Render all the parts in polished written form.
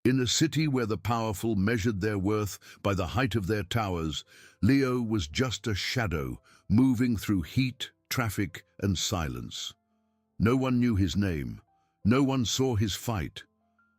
In a city where the powerful measured their worth by the height of their towers, Leo was just a shadow moving through heat, traffic, and silence. No one knew his name. No one saw his fight.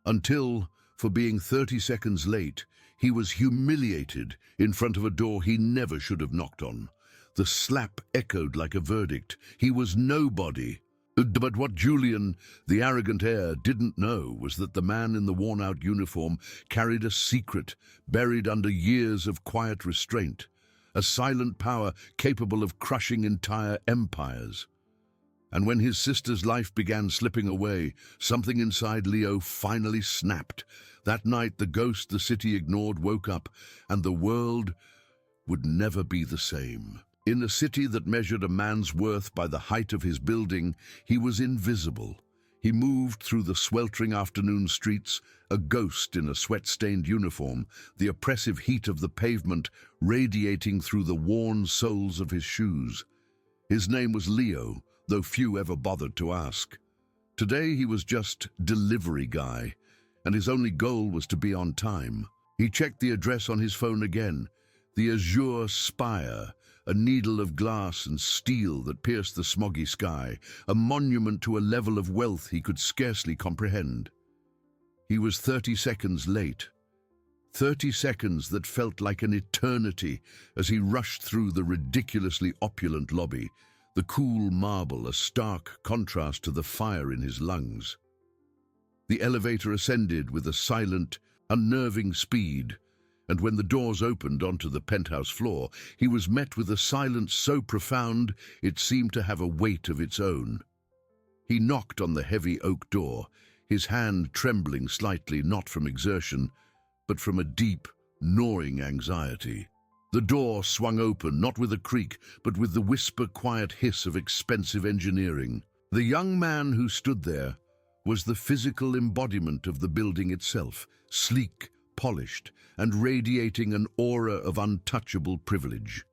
Until, for being 30 seconds late, he was humiliated in front of a door he never should have knocked on. The slap echoed like a verdict. He was nobody. But what Julian, the arrogant heir, didn't know was that the man in the worn-out uniform carried a secret buried under years of quiet restraint, a silent power capable of crushing entire empires. And when his sister's life began slipping away, something inside Leo finally snapped. That night, the ghost the city ignored woke up, and the world would never be the same. In a city that measured a man's worth by the height of his building, he was invisible. He moved through the sweltering afternoon streets, a ghost in a sweat-stained uniform, the oppressive heat of the pavement radiating through the worn soles of his shoes. His name was Leo, though few ever bothered to ask. Today he was just delivery guy, and his only goal was to be on time. He checked the address on his phone again, the azure spire, a needle of glass and steel that pierced the smoggy sky, a monument to a level of wealth he could scarcely comprehend. He was 30 seconds late. 30 seconds that felt like an eternity as he rushed through the ridiculously opulent lobby, the cool marble a stark contrast to the fire in his lungs. The elevator ascended with a silent, unnerving speed, and when the doors opened onto the penthouse floor, he was met with a silence so profound it seemed to have a weight of its own. He knocked on the heavy oak door, his hand trembling slightly, not from exertion, but from a deep, gnawing anxiety. The door swung open, not with a creak, but with the whisper-quiet hiss of expensive engineering. The young man who stood there was the physical embodiment of the building itself, sleek, polished, and radiating an aura of untouchable privilege.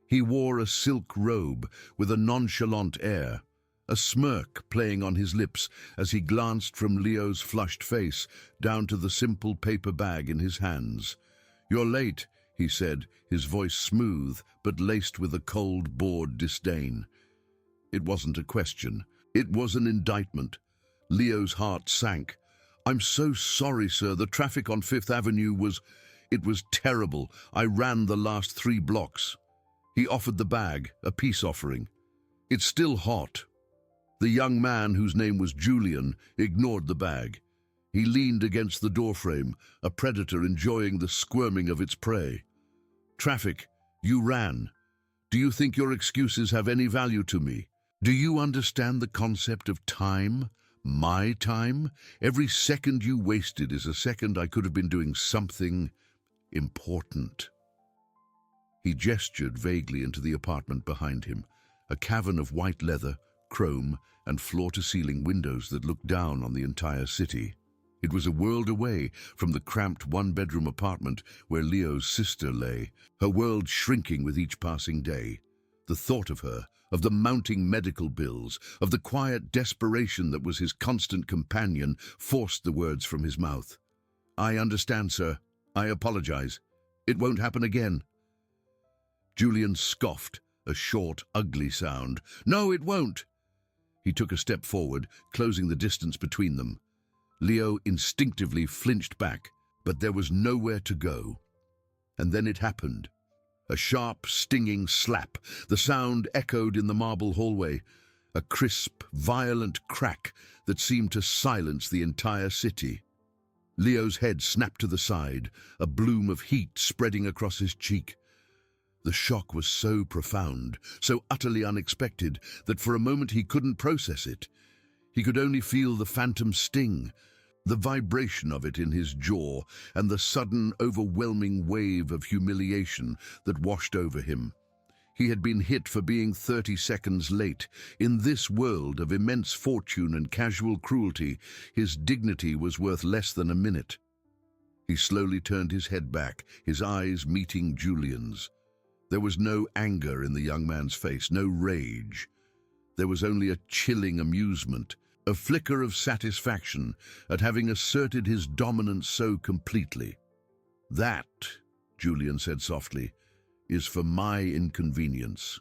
He wore a silk robe with a nonchalant air, a smirk playing on his lips as he glanced from Leo's flushed face down to the simple paper bag in his hands. "You're late," he said, his voice smooth but laced with a cold, bored disdain. It wasn't a question. It was an indictment. Leo's heart sank. "I'm so sorry, sir. The traffic on Fifth Avenue it was terrible. I ran the last 3 blocks. He offered the bag, a peace offering. "It's still hot." The young man, whose name was Julian, ignored the bag. He leaned against the doorframe, a predator enjoying the squirming of its prey. "Traffic, you ran. Do you think your excuses have any value to me? Do you understand the concept of time? My time? Every second you wasted is a second I could have been doing something important." He gestured vaguely into the apartment behind him, a cavern of white leather, chrome, and floor-to-ceiling windows that looked down on the entire city. It was a world away from the cramped one-bedroom apartment where Leo's sister lay, her world shrinking with each passing day. The thought of her, of the mounting medical bills, of the quiet desperation that was his constant companion, forced the words from his mouth. "I understand, sir. I apologize. It won't happen again." Julian scoffed, a short, ugly sound. "No, it won't." He took a step forward, closing the distance between them. Leo instinctively flinched back, but there was nowhere to go. And then it happened. A sharp, stinging slap. The sound echoed in the marble hallway, a crisp, violent crack that seemed to silence the entire city. Leo's head snapped to the side, a bloom of heat spreading across his cheek. The shock was so profound, so utterly unexpected, that for a moment he couldn't process it. He could only feel the phantom sting, the vibration of it in his jaw, and the sudden, overwhelming wave of humiliation that washed over him. He had been hit for being 30 seconds late. In this world of immense fortune and casual cruelty, his dignity was worth less than a minute. He slowly turned his head back, his eyes meeting Julian's. There was no anger in the young man's face, no rage. There was only a chilling amusement, a flicker of satisfaction at having asserted his dominance so completely. "That," Julian said softly, "is for my inconvenience."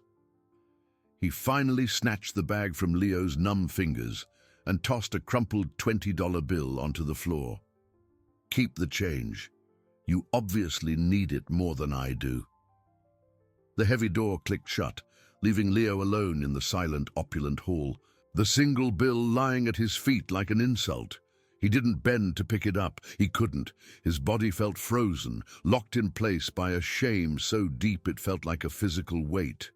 He finally snatched the bag from Leo's numb fingers and tossed a crumpled $20 bill onto the floor. "Keep the change. You obviously need it more than I do." The heavy door clicked shut, leaving Leo alone in the silent, opulent hall, the single bill lying at his feet like an insult. He didn't bend to pick it up. He couldn't. His body felt frozen, locked in place by a shame so deep it felt like a physical weight.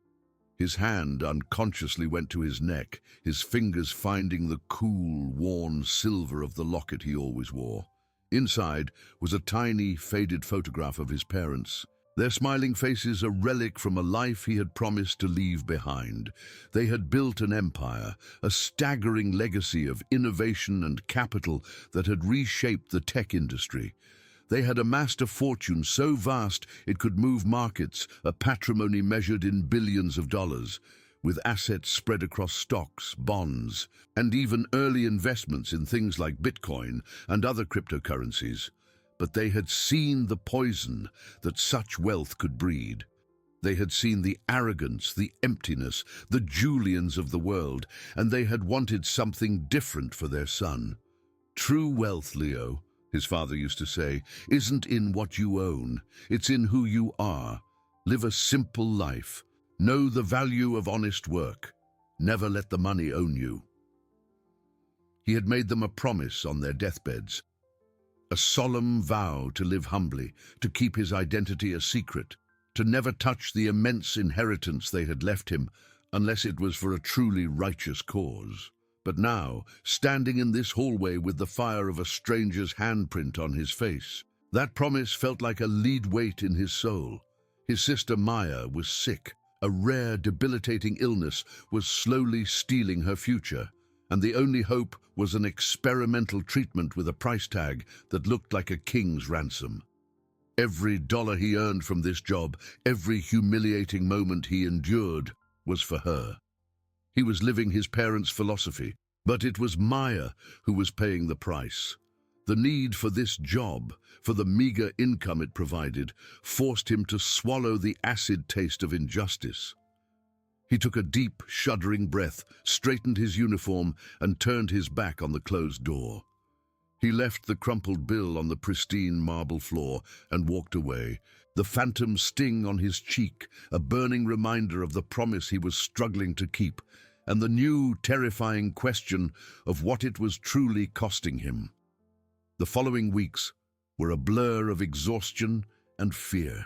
His hand unconsciously went to his neck, his fingers finding the cool, worn silver of the locket he always wore. Inside was a tiny, faded photograph of his parents, their smiling faces a relic from a life he had promised to leave behind. They had built an empire, a staggering legacy of innovation and capital that had reshaped the tech industry. They had amassed a fortune so vast it could move markets, a patrimony measured in billions of dollars, with assets spread across stocks, bonds, and even early investments in things like Bitcoin and other cryptocurrencies. But they had seen the poison that such wealth could breed. They had seen the arrogance, the emptiness, the Julians of the world, and they had wanted something different for their son. "True wealth, Leo," his father used to say, "isn't in what you own, it's in who you are. Live a simple life. Know the value of honest work. Never let the money own you." He had made them a promise on their deathbeds, a solemn vow to live humbly, to keep his identity a secret, to never touch the immense inheritance they had left him unless it was for a truly righteous cause. But now, standing in this hallway with the fire of a stranger's handprint on his face, that promise felt like a lead weight in his soul. His sister Maya was sick. A rare, debilitating illness was slowly stealing her future, and the only hope was an experimental treatment with a price tag that looked like a king's ransom. Every dollar he earned from this job, every humiliating moment he endured, was for her. He was living his parents' philosophy, but it was Maya who was paying the price. The need for this job, for the meager income it provided, forced him to swallow the acid taste of injustice. He took a deep, shuddering breath, straightened his uniform, and turned his back on the closed door. He left the crumpled bill on the pristine marble floor and walked away, the phantom sting on his cheek, a burning reminder of the promise he was struggling to keep, and the new, terrifying question of what it was truly costing him. The following weeks were a blur of exhaustion and fear.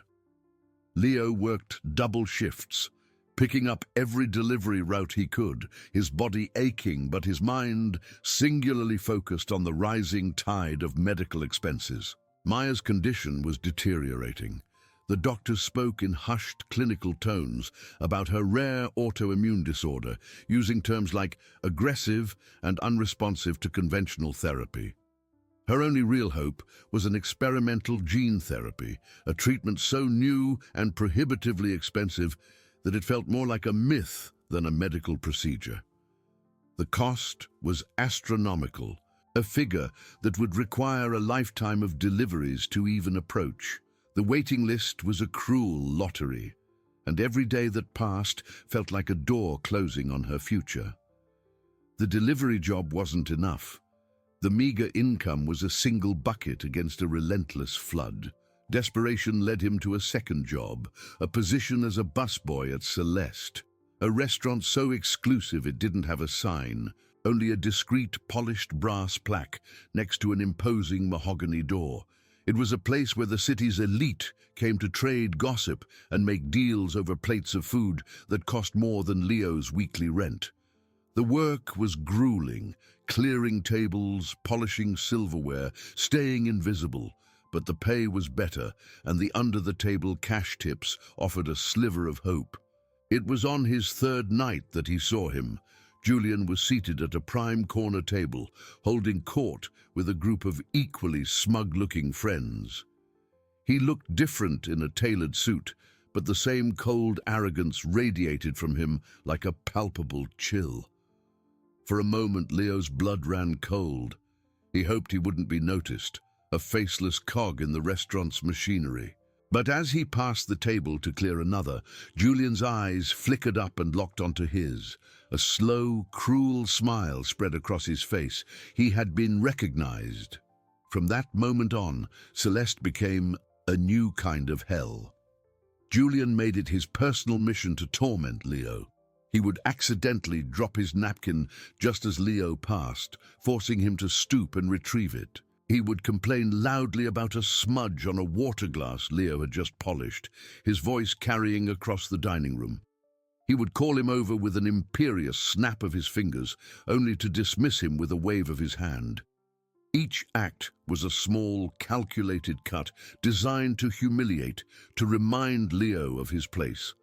Leo worked double shifts, picking up every delivery route he could, his body aching but his mind singularly focused on the rising tide of medical expenses. Maya's condition was deteriorating. The doctors spoke in hushed clinical tones about her rare autoimmune disorder, using terms like aggressive and unresponsive to conventional therapy. Her only real hope was an experimental gene therapy, a treatment so new and prohibitively expensive that it felt more like a myth than a medical procedure. The cost was astronomical, a figure that would require a lifetime of deliveries to even approach. The waiting list was a cruel lottery, and every day that passed felt like a door closing on her future. The delivery job wasn't enough. The meager income was a single bucket against a relentless flood. Desperation led him to a second job, a position as a busboy at Celeste, a restaurant so exclusive it didn't have a sign, only a discreet, polished brass plaque next to an imposing mahogany door. It was a place where the city's elite came to trade gossip and make deals over plates of food that cost more than Leo's weekly rent. The work was grueling, clearing tables, polishing silverware, staying invisible, but the pay was better, and the under-the-table cash tips offered a sliver of hope. It was on his third night that he saw him. Julian was seated at a prime corner table, holding court with a group of equally smug-looking friends. He looked different in a tailored suit, but the same cold arrogance radiated from him like a palpable chill. For a moment, Leo's blood ran cold. He hoped he wouldn't be noticed, a faceless cog in the restaurant's machinery. But as he passed the table to clear another, Julian's eyes flickered up and locked onto his. A slow, cruel smile spread across his face. He had been recognized. From that moment on, Celeste became a new kind of hell. Julian made it his personal mission to torment Leo. He would accidentally drop his napkin just as Leo passed, forcing him to stoop and retrieve it. He would complain loudly about a smudge on a water glass Leo had just polished, his voice carrying across the dining room. He would call him over with an imperious snap of his fingers, only to dismiss him with a wave of his hand. Each act was a small, calculated cut designed to humiliate, to remind Leo of his place.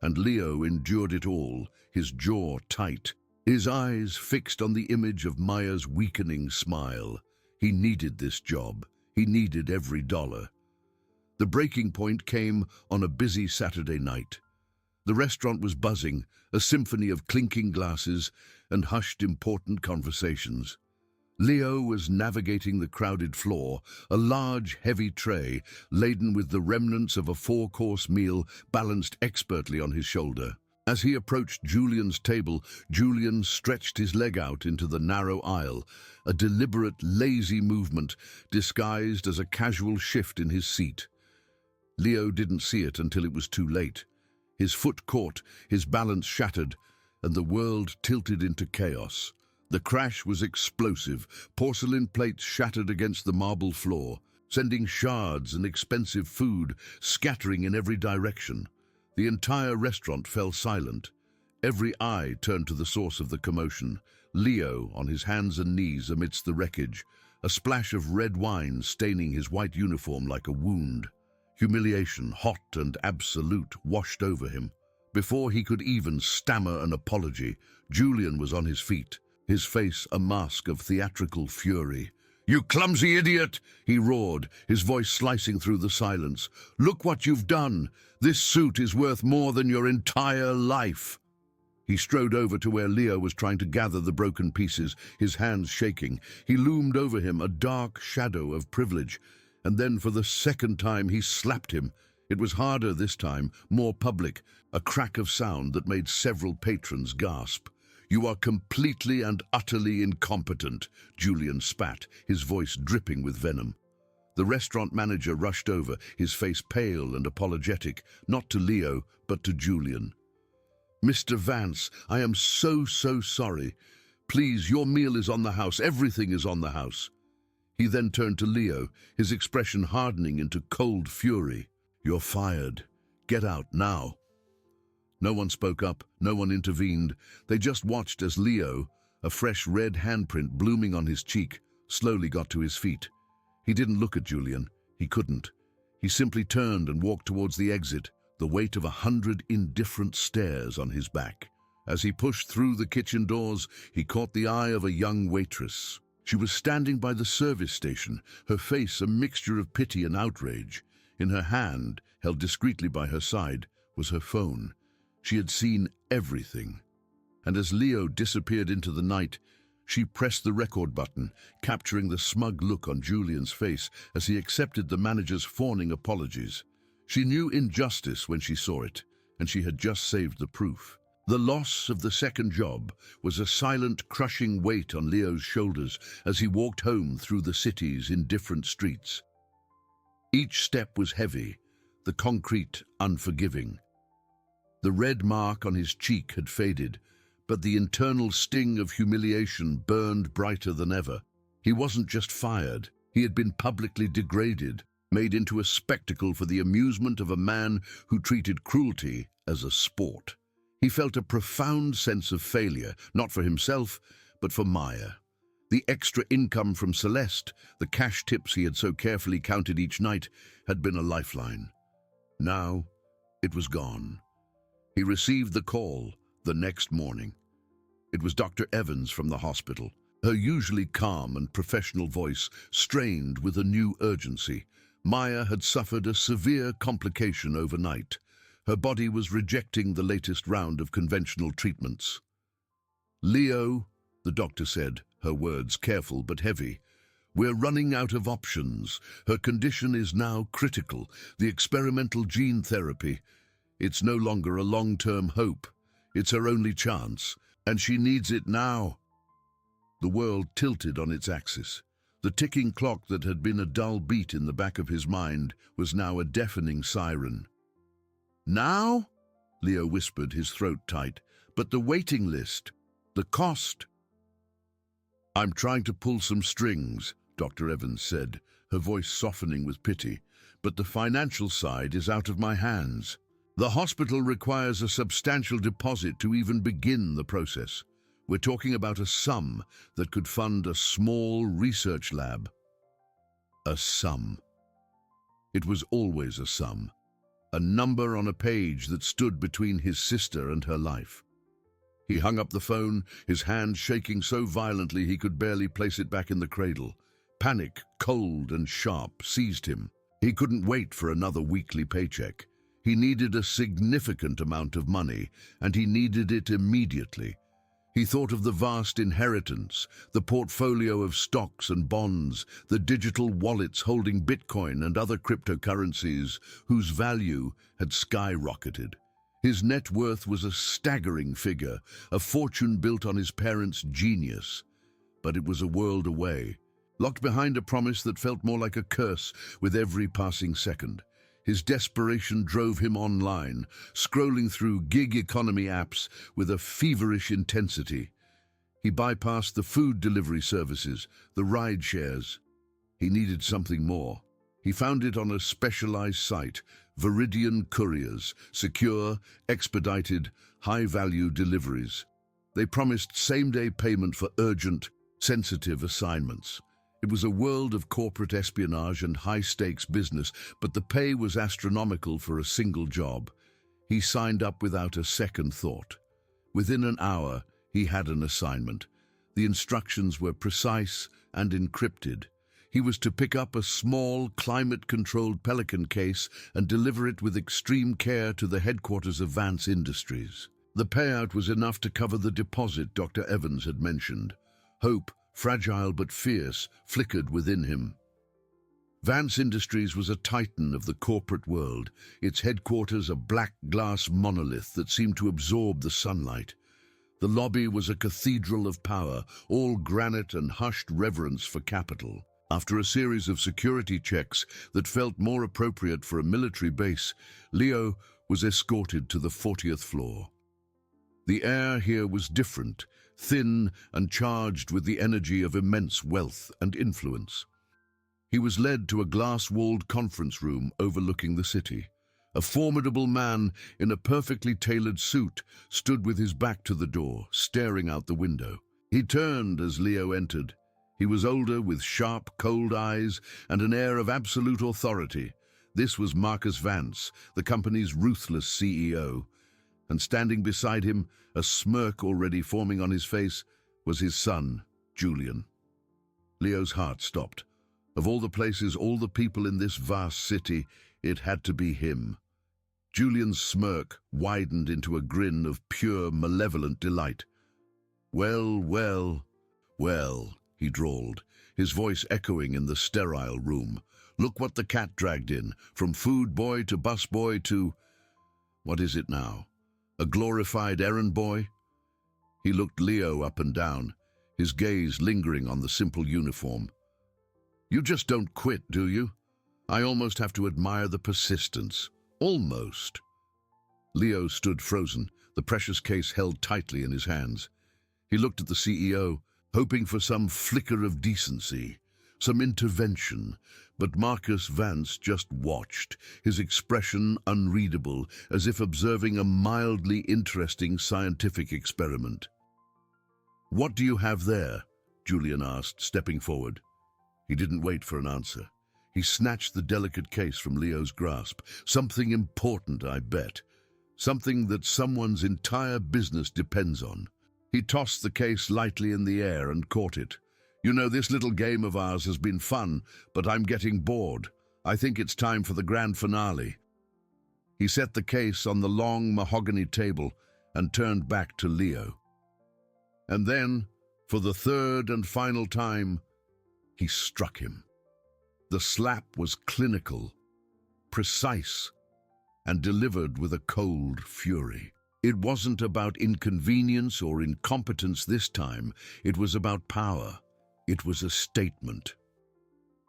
And Leo endured it all, his jaw tight, his eyes fixed on the image of Maya's weakening smile. He needed this job. He needed every dollar. The breaking point came on a busy Saturday night. The restaurant was buzzing, a symphony of clinking glasses and hushed important conversations. Leo was navigating the crowded floor, a large, heavy tray laden with the remnants of a four-course meal balanced expertly on his shoulder. As he approached Julian's table, Julian stretched his leg out into the narrow aisle, a deliberate, lazy movement disguised as a casual shift in his seat. Leo didn't see it until it was too late. His foot caught, his balance shattered, and the world tilted into chaos. The crash was explosive. Porcelain plates shattered against the marble floor, sending shards and expensive food scattering in every direction. The entire restaurant fell silent. Every eye turned to the source of the commotion. Leo on his hands and knees amidst the wreckage, a splash of red wine staining his white uniform like a wound. Humiliation, hot and absolute, washed over him. Before he could even stammer an apology, Julian was on his feet, his face a mask of theatrical fury. "You clumsy idiot!" he roared, his voice slicing through the silence. "Look what you've done! This suit is worth more than your entire life!" He strode over to where Leo was trying to gather the broken pieces, his hands shaking. He loomed over him, a dark shadow of privilege. And then for the second time he slapped him. It was harder this time, more public, a crack of sound that made several patrons gasp. "You are completely and utterly incompetent," Julian spat, his voice dripping with venom. The restaurant manager rushed over, his face pale and apologetic, not to Leo, but to Julian. "Mr. Vance, I am so sorry. Please, your meal is on the house. Everything is on the house." He then turned to Leo, his expression hardening into cold fury. "You're fired. Get out now." No one spoke up, no one intervened. They just watched as Leo, a fresh red handprint blooming on his cheek, slowly got to his feet. He didn't look at Julian. He couldn't. He simply turned and walked towards the exit, the weight of 100 indifferent stares on his back. As he pushed through the kitchen doors, he caught the eye of a young waitress. She was standing by the service station, her face a mixture of pity and outrage. In her hand, held discreetly by her side, was her phone. She had seen everything. And as Leo disappeared into the night, she pressed the record button, capturing the smug look on Julian's face as he accepted the manager's fawning apologies. She knew injustice when she saw it, and she had just saved the proof. The loss of the second job was a silent, crushing weight on Leo's shoulders as he walked home through the city's indifferent streets. Each step was heavy, the concrete unforgiving. The red mark on his cheek had faded, but the internal sting of humiliation burned brighter than ever. He wasn't just fired, he had been publicly degraded, made into a spectacle for the amusement of a man who treated cruelty as a sport. He felt a profound sense of failure, not for himself, but for Maya. The extra income from Celeste, the cash tips he had so carefully counted each night, had been a lifeline. Now, it was gone. He received the call the next morning. It was Dr. Evans from the hospital, her usually calm and professional voice strained with a new urgency. Maya had suffered a severe complication overnight. Her body was rejecting the latest round of conventional treatments. "Leo," the doctor said, her words careful but heavy. "We're running out of options. Her condition is now critical. The experimental gene therapy. It's no longer a long-term hope. It's her only chance, and she needs it now." The world tilted on its axis. The ticking clock that had been a dull beat in the back of his mind was now a deafening siren. "Now?" Leo whispered, his throat tight. "But the waiting list, the cost." "I'm trying to pull some strings," Dr. Evans said, her voice softening with pity. "But the financial side is out of my hands. The hospital requires a substantial deposit to even begin the process. We're talking about a sum that could fund a small research lab." A sum. It was always a sum. A number on a page that stood between his sister and her life. He hung up the phone, his hand shaking so violently he could barely place it back in the cradle. Panic, cold and sharp, seized him. He couldn't wait for another weekly paycheck. He needed a significant amount of money, and he needed it immediately. He thought of the vast inheritance, the portfolio of stocks and bonds, the digital wallets holding Bitcoin and other cryptocurrencies whose value had skyrocketed. His net worth was a staggering figure, a fortune built on his parents' genius. But it was a world away, locked behind a promise that felt more like a curse with every passing second. His desperation drove him online, scrolling through gig economy apps with a feverish intensity. He bypassed the food delivery services, the ride shares. He needed something more. He found it on a specialized site, Viridian Couriers, secure, expedited, high-value deliveries. They promised same-day payment for urgent, sensitive assignments. It was a world of corporate espionage and high-stakes business, but the pay was astronomical for a single job. He signed up without a second thought. Within an hour, he had an assignment. The instructions were precise and encrypted. He was to pick up a small, climate-controlled Pelican case and deliver it with extreme care to the headquarters of Vance Industries. The payout was enough to cover the deposit Dr. Evans had mentioned. Hope, fragile but fierce, flickered within him. Vance Industries was a titan of the corporate world, its headquarters a black glass monolith that seemed to absorb the sunlight. The lobby was a cathedral of power, all granite and hushed reverence for capital. After a series of security checks that felt more appropriate for a military base, Leo was escorted to the 40th floor. The air here was different, thin and charged with the energy of immense wealth and influence. He was led to a glass-walled conference room overlooking the city. A formidable man in a perfectly tailored suit stood with his back to the door, staring out the window. He turned as Leo entered. He was older, with sharp, cold eyes and an air of absolute authority. This was Marcus Vance, the company's ruthless CEO. And standing beside him, a smirk already forming on his face, was his son, Julian. Leo's heart stopped. Of all the places, all the people in this vast city, it had to be him. Julian's smirk widened into a grin of pure, malevolent delight. "Well, well, well," he drawled, his voice echoing in the sterile room. "Look what the cat dragged in, from food boy to bus boy to... what is it now? A glorified errand boy?" He looked Leo up and down, his gaze lingering on the simple uniform. "You just don't quit, do you? I almost have to admire the persistence. Almost." Leo stood frozen, the precious case held tightly in his hands. He looked at the CEO, hoping for some flicker of decency, some intervention, but Marcus Vance just watched, his expression unreadable, as if observing a mildly interesting scientific experiment. "What do you have there?" Julian asked, stepping forward. He didn't wait for an answer. He snatched the delicate case from Leo's grasp. "Something important, I bet. Something that someone's entire business depends on." He tossed the case lightly in the air and caught it. "You know, this little game of ours has been fun, but I'm getting bored. I think it's time for the grand finale." He set the case on the long mahogany table and turned back to Leo. "And then, For the third and final time, he struck him. The slap was clinical, precise, and delivered with a cold fury. It wasn't about inconvenience or incompetence this time. It was about power. It was a statement.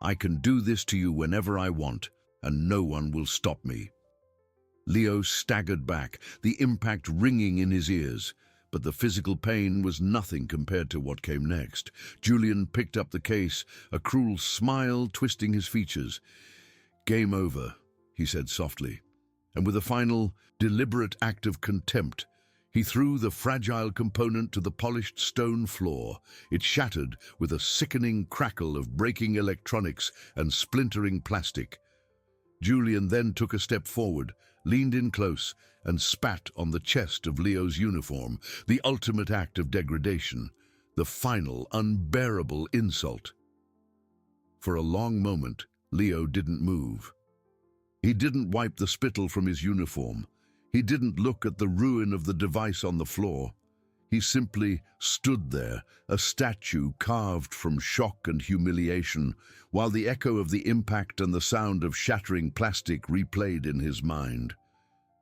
I can do this to you whenever I want, and no one will stop me. Leo staggered back, the impact ringing in his ears. But the physical pain was nothing compared to what came next. Julian picked up the case, a cruel smile twisting his features. "Game over," he said softly, and with a final, deliberate act of contempt, he threw the fragile component to the polished stone floor. It shattered with a sickening crackle of breaking electronics and splintering plastic. Julian then took a step forward, leaned in close, and spat on the chest of Leo's uniform, the ultimate act of degradation, the final, unbearable insult. For a long moment, Leo didn't move. He didn't wipe the spittle from his uniform. He didn't look at the ruin of the device on the floor. He simply stood there, a statue carved from shock and humiliation, while the echo of the impact and the sound of shattering plastic replayed in his mind.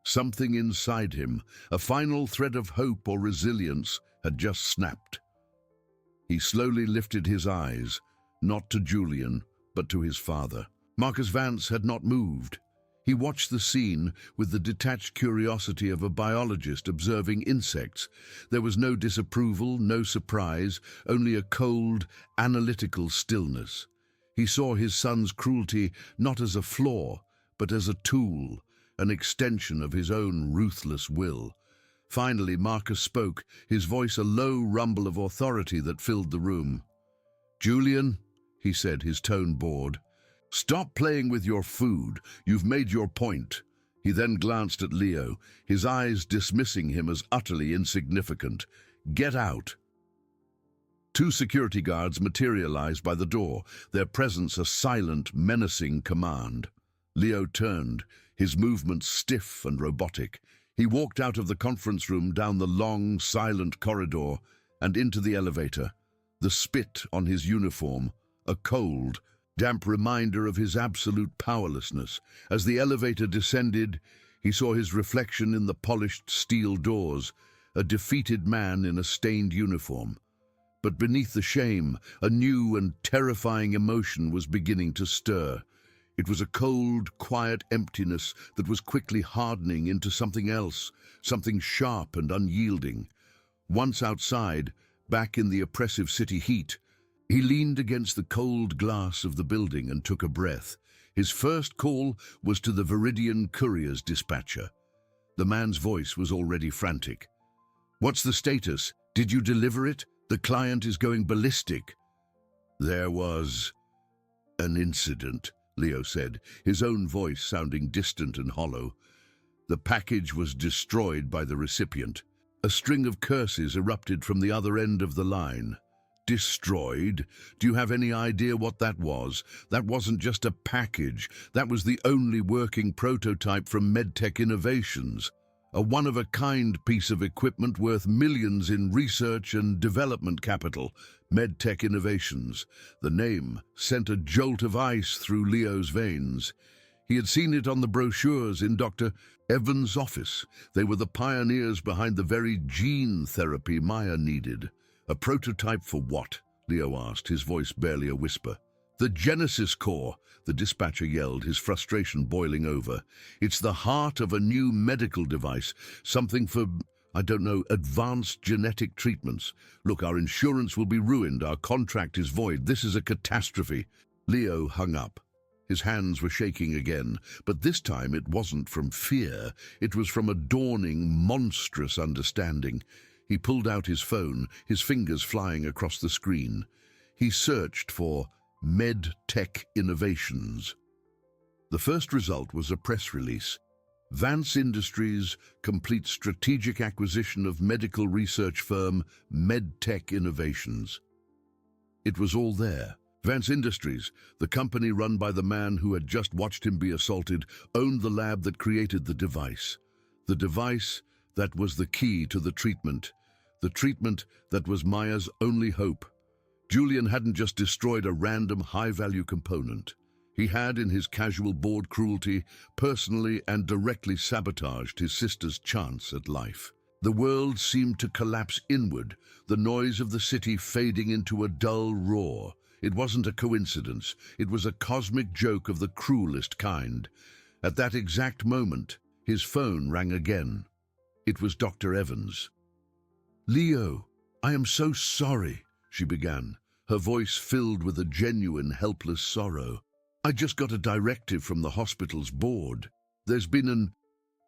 Something inside him, a final thread of hope or resilience, had just snapped. He slowly lifted his eyes, not to Julian, but to his father. Marcus Vance had not moved. He watched the scene with the detached curiosity of a biologist observing insects. There was no disapproval, no surprise, only a cold, analytical stillness. He saw his son's cruelty not as a flaw, but as a tool, an extension of his own ruthless will. Finally, Marcus spoke, his voice a low rumble of authority that filled the room. "Julian," he said, his tone bored, "stop playing with your food. You've made your point." He then glanced at Leo, his eyes dismissing him as utterly insignificant. "Get out." Two security guards materialized by the door, their presence a silent, menacing command. Leo turned, his movements stiff and robotic. He walked out of the conference room, down the long, silent corridor, and into the elevator. The spit on his uniform, a cold, damp reminder of his absolute powerlessness. As the elevator descended, he saw his reflection in the polished steel doors, a defeated man in a stained uniform. But beneath the shame, a new and terrifying emotion was beginning to stir. It was a cold, quiet emptiness that was quickly hardening into something else, something sharp and unyielding. Once outside, back in the oppressive city heat, he leaned against the cold glass of the building and took a breath. His first call was to the Viridian Courier's dispatcher. The man's voice was already frantic. "What's the status? Did you deliver it? The client is going ballistic." "There was an incident," Leo said, his own voice sounding distant and hollow. "The package was destroyed by the recipient." A string of curses erupted from the other end of the line. "Destroyed? Do you have any idea what that was? That wasn't just a package. That was the only working prototype from MedTech Innovations. A one-of-a-kind piece of equipment worth millions in research and development capital. MedTech Innovations. The name sent a jolt of ice through Leo's veins. He had seen it on the brochures in Dr. Evans' office. They were the pioneers behind the very gene therapy Maya needed. "A prototype for what?" Leo asked, his voice barely a whisper. "The Genesis Core," the dispatcher yelled, his frustration boiling over. "It's the heart of a new medical device, something for, I don't know, advanced genetic treatments. Look, our insurance will be ruined, our contract is void, this is a catastrophe." Leo hung up. His hands were shaking again, but this time it wasn't from fear, it was from a dawning, monstrous understanding. He pulled out his phone, his fingers flying across the screen. He searched for MedTech Innovations. The first result was a press release. Vance Industries complete strategic acquisition of medical research firm MedTech Innovations. It was all there. Vance Industries, the company run by the man who had just watched him be assaulted, owned the lab that created the device. The device that was the key to the treatment. the treatment that was Maya's only hope. Julian hadn't just destroyed a random high-value component. He had, in his casual bored cruelty, personally and directly sabotaged his sister's chance at life. The world seemed to collapse inward, the noise of the city fading into a dull roar. It wasn't a coincidence. It was a cosmic joke of the cruelest kind. At that exact moment, his phone rang again. It was Dr. Evans. "Leo, I am so sorry," she began, her voice filled with a genuine, helpless sorrow. "I just got a directive from the hospital's board. There's been an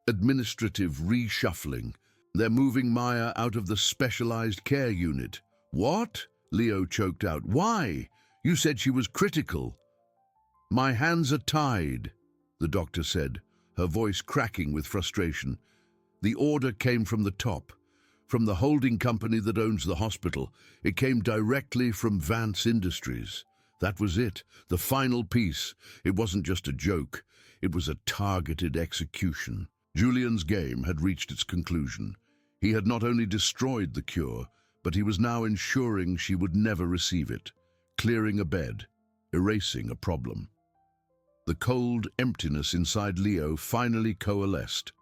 administrative reshuffling. They're moving Maya out of the specialized care unit." "What?" Leo choked out. "Why? You said she was critical." "My hands are tied," the doctor said, her voice cracking with frustration. "The order came from the top, from the holding company that owns the hospital. It came directly from Vance Industries. That was it, the final piece. It wasn't just a joke. It was a targeted execution." Julian's game had reached its conclusion. He had not only destroyed the cure, but he was now ensuring she would never receive it, clearing a bed, erasing a problem. The cold emptiness inside Leo finally coalesced,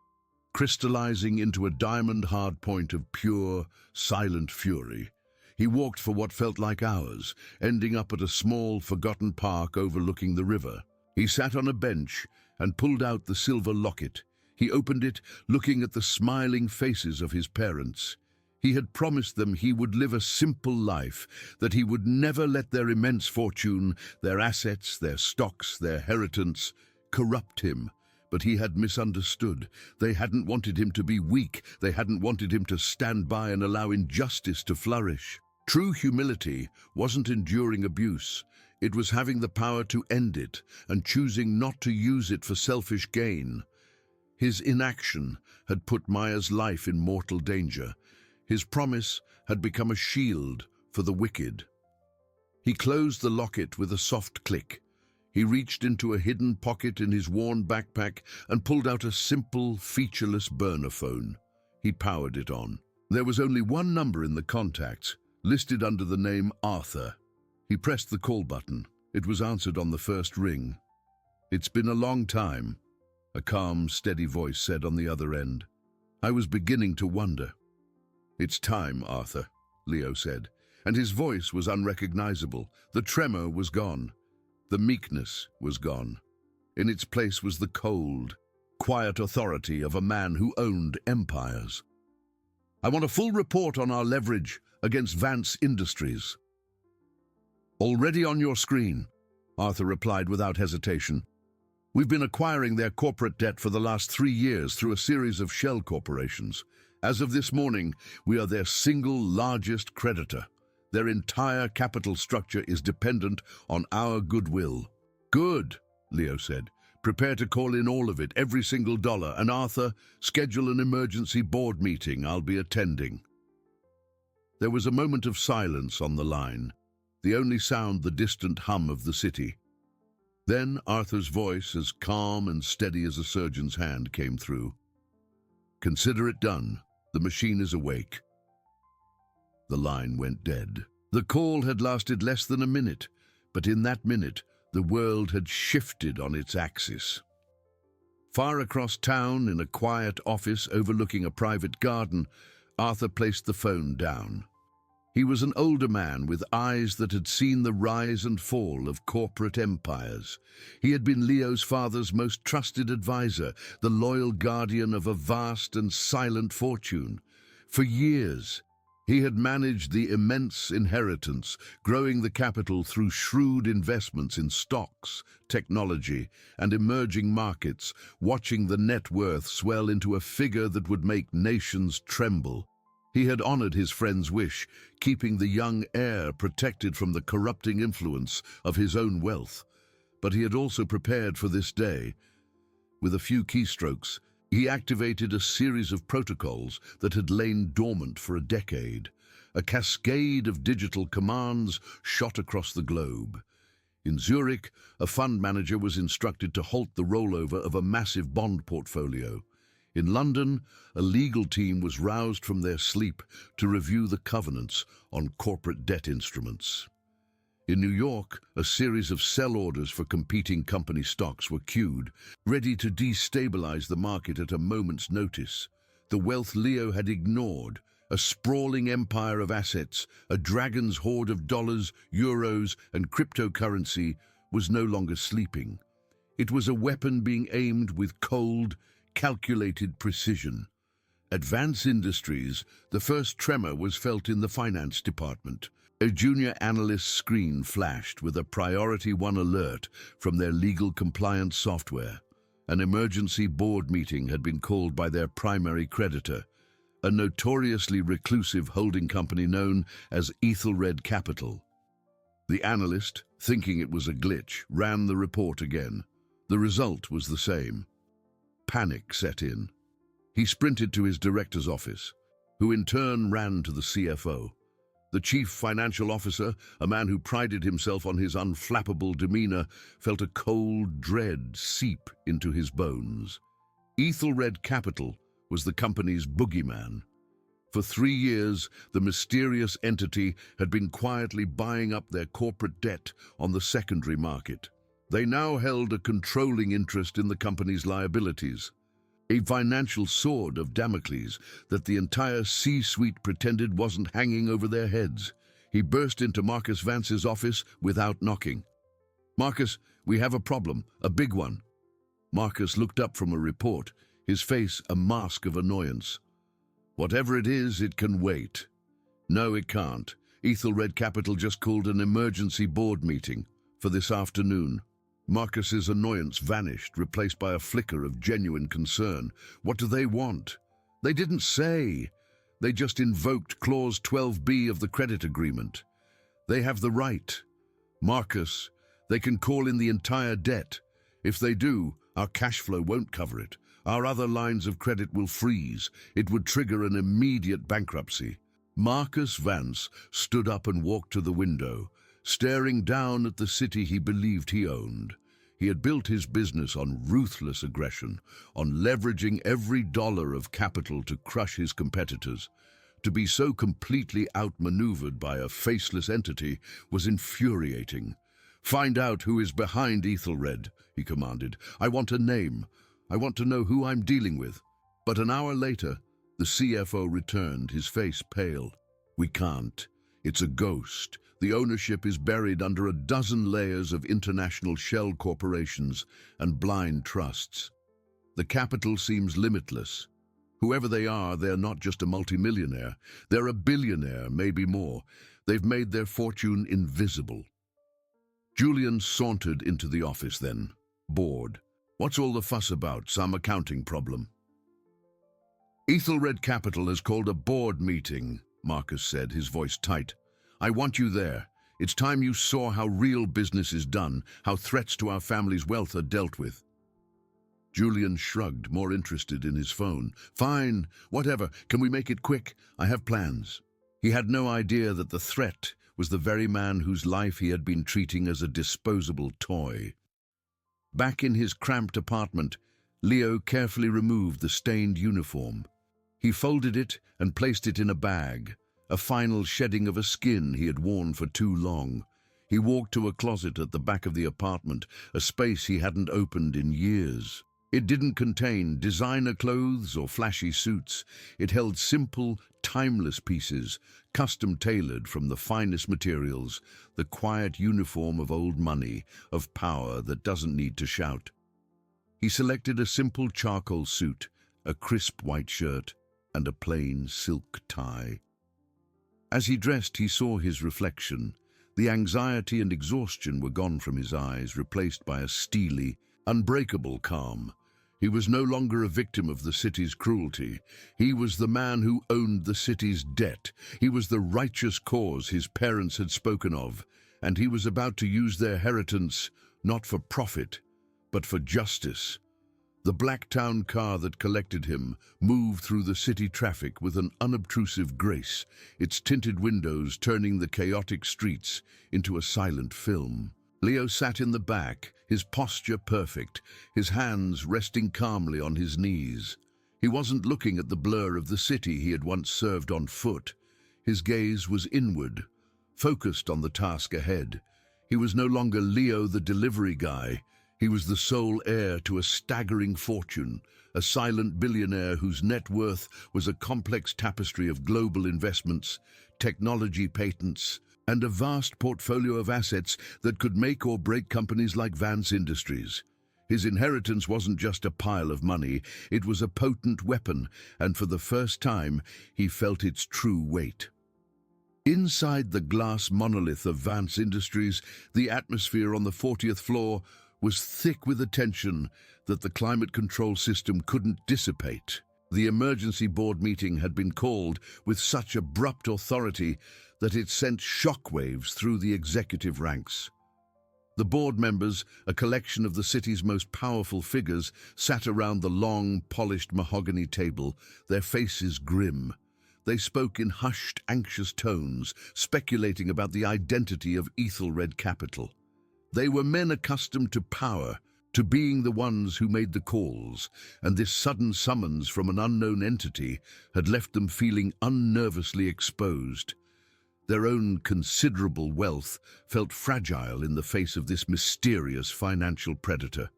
crystallizing into a diamond-hard point of pure, silent fury. He walked for what felt like hours, ending up at a small, forgotten park overlooking the river. He sat on a bench and pulled out the silver locket. He opened it, looking at the smiling faces of his parents. He had promised them he would live a simple life, that he would never let their immense fortune, their assets, their stocks, their inheritance, corrupt him. But he had misunderstood. They hadn't wanted him to be weak. They hadn't wanted him to stand by and allow injustice to flourish. True humility wasn't enduring abuse. It was having the power to end it and choosing not to use it for selfish gain. His inaction had put Maya's life in mortal danger. His promise had become a shield for the wicked. He closed the locket with a soft click. He reached into a hidden pocket in his worn backpack and pulled out a simple, featureless burner phone. He powered it on. There was only one number in the contacts, listed under the name Arthur. He pressed the call button. It was answered on the first ring. "It's been a long time," a calm, steady voice said on the other end. "I was beginning to wonder." "It's time, Arthur," Leo said, and his voice was unrecognizable. The tremor was gone. The meekness was gone. In its place was the cold, quiet authority of a man who owned empires. "I want a full report on our leverage against Vance Industries." "Already on your screen," Arthur replied without hesitation. "We've been acquiring their corporate debt for the last 3 years through a series of shell corporations. As of this morning, we are their single largest creditor. Their entire capital structure is dependent on our goodwill." "Good," Leo said. "Prepare to call in all of it, every single dollar. And Arthur, schedule an emergency board meeting. I'll be attending." There was a moment of silence on the line, the only sound the distant hum of the city. Then Arthur's voice, as calm and steady as a surgeon's hand, came through. "Consider it done. The machine is awake." The line went dead. The call had lasted less than a minute, but in that minute, the world had shifted on its axis. Far across town, in a quiet office overlooking a private garden, Arthur placed the phone down. He was an older man with eyes that had seen the rise and fall of corporate empires. He had been Leo's father's most trusted advisor, the loyal guardian of a vast and silent fortune. For years, he had managed the immense inheritance, growing the capital through shrewd investments in stocks, technology, and emerging markets, watching the net worth swell into a figure that would make nations tremble. He had honored his friend's wish, keeping the young heir protected from the corrupting influence of his own wealth. But he had also prepared for this day. With a few keystrokes, he activated a series of protocols that had lain dormant for a decade. A cascade of digital commands shot across the globe. In Zurich, a fund manager was instructed to halt the rollover of a massive bond portfolio. In London, a legal team was roused from their sleep to review the covenants on corporate debt instruments. In New York, a series of sell orders for competing company stocks were queued, ready to destabilize the market at a moment's notice. The wealth Leo had ignored, a sprawling empire of assets, a dragon's hoard of dollars, euros, and cryptocurrency, was no longer sleeping. It was a weapon being aimed with cold, calculated precision. At Vance Industries, the first tremor was felt in the finance department. A junior analyst's screen flashed with a Priority 1 alert from their legal compliance software. An emergency board meeting had been called by their primary creditor, a notoriously reclusive holding company known as Ethelred Capital. The analyst, thinking it was a glitch, ran the report again. The result was the same. Panic set in. He sprinted to his director's office, who in turn ran to the CFO. The chief financial officer, a man who prided himself on his unflappable demeanor, felt a cold dread seep into his bones. Ethelred Capital was the company's boogeyman. For 3 years, the mysterious entity had been quietly buying up their corporate debt on the secondary market. They now held a controlling interest in the company's liabilities, a financial sword of Damocles that the entire C-suite pretended wasn't hanging over their heads. He burst into Marcus Vance's office without knocking. "Marcus, we have a problem, a big one." Marcus looked up from a report, his face a mask of annoyance. "Whatever it is, it can wait." "No, it can't. Ethelred Capital just called an emergency board meeting for this afternoon." Marcus's annoyance vanished, replaced by a flicker of genuine concern. "What do they want?" "They didn't say. They just invoked Clause 12B of the credit agreement. They have the right. Marcus, they can call in the entire debt. If they do, our cash flow won't cover it. Our other lines of credit will freeze. It would trigger an immediate bankruptcy." Marcus Vance stood up and walked to the window, staring down at the city he believed he owned. He had built his business on ruthless aggression, on leveraging every dollar of capital to crush his competitors. To be so completely outmaneuvered by a faceless entity was infuriating. "Find out who is behind Ethelred," he commanded. "I want a name. I want to know who I'm dealing with." But an hour later, the CFO returned, his face pale. "We can't. It's a ghost. The ownership is buried under a dozen layers of international shell corporations and blind trusts. The capital seems limitless. Whoever they are, they're not just a multimillionaire. They're a billionaire, maybe more. They've made their fortune invisible." Julian sauntered into the office then, bored. "What's all the fuss about? Some accounting problem?" "Ethelred Capital has called a board meeting," Marcus said, his voice tight. "I want you there. It's time you saw how real business is done, how threats to our family's wealth are dealt with." Julian shrugged, more interested in his phone. "Fine, whatever. Can we make it quick? I have plans." He had no idea that the threat was the very man whose life he had been treating as a disposable toy. Back in his cramped apartment, Leo carefully removed the stained uniform. He folded it and placed it in a bag, a final shedding of a skin he had worn for too long. He walked to a closet at the back of the apartment, a space he hadn't opened in years. It didn't contain designer clothes or flashy suits. It held simple, timeless pieces, custom-tailored from the finest materials, the quiet uniform of old money, of power that doesn't need to shout. He selected a simple charcoal suit, a crisp white shirt, and a plain silk tie. As he dressed, he saw his reflection. The anxiety and exhaustion were gone from his eyes, replaced by a steely, unbreakable calm. He was no longer a victim of the city's cruelty. He was the man who owned the city's debt. He was the righteous cause his parents had spoken of, and he was about to use their inheritance not for profit, but for justice. The Blacktown car that collected him moved through the city traffic with an unobtrusive grace, its tinted windows turning the chaotic streets into a silent film. Leo sat in the back, his posture perfect, his hands resting calmly on his knees. He wasn't looking at the blur of the city he had once served on foot. His gaze was inward, focused on the task ahead. He was no longer Leo the delivery guy. He was the sole heir to a staggering fortune, a silent billionaire whose net worth was a complex tapestry of global investments, technology patents, and a vast portfolio of assets that could make or break companies like Vance Industries. His inheritance wasn't just a pile of money, it was a potent weapon, and for the first time, he felt its true weight. Inside the glass monolith of Vance Industries, the atmosphere on the 40th floor was thick with a tension that the climate control system couldn't dissipate. The emergency board meeting had been called with such abrupt authority that it sent shockwaves through the executive ranks. The board members, a collection of the city's most powerful figures, sat around the long, polished mahogany table, their faces grim. They spoke in hushed, anxious tones, speculating about the identity of Ethelred Capital. They were men accustomed to power, to being the ones who made the calls, and this sudden summons from an unknown entity had left them feeling unnervously exposed. Their own considerable wealth felt fragile in the face of this mysterious financial predator.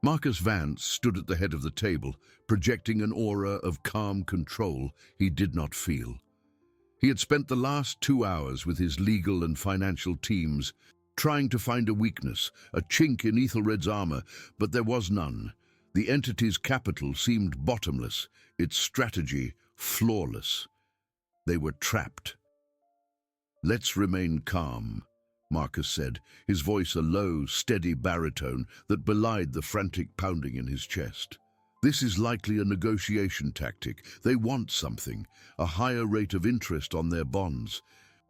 Marcus Vance stood at the head of the table, projecting an aura of calm control he did not feel. He had spent the last 2 hours with his legal and financial teams, trying to find a weakness, a chink in Ethelred's armor, but there was none. The entity's capital seemed bottomless, its strategy flawless. They were trapped. "Let's remain calm," Marcus said, his voice a low, steady baritone that belied the frantic pounding in his chest. "This is likely a negotiation tactic. They want something, a higher rate of interest on their bonds,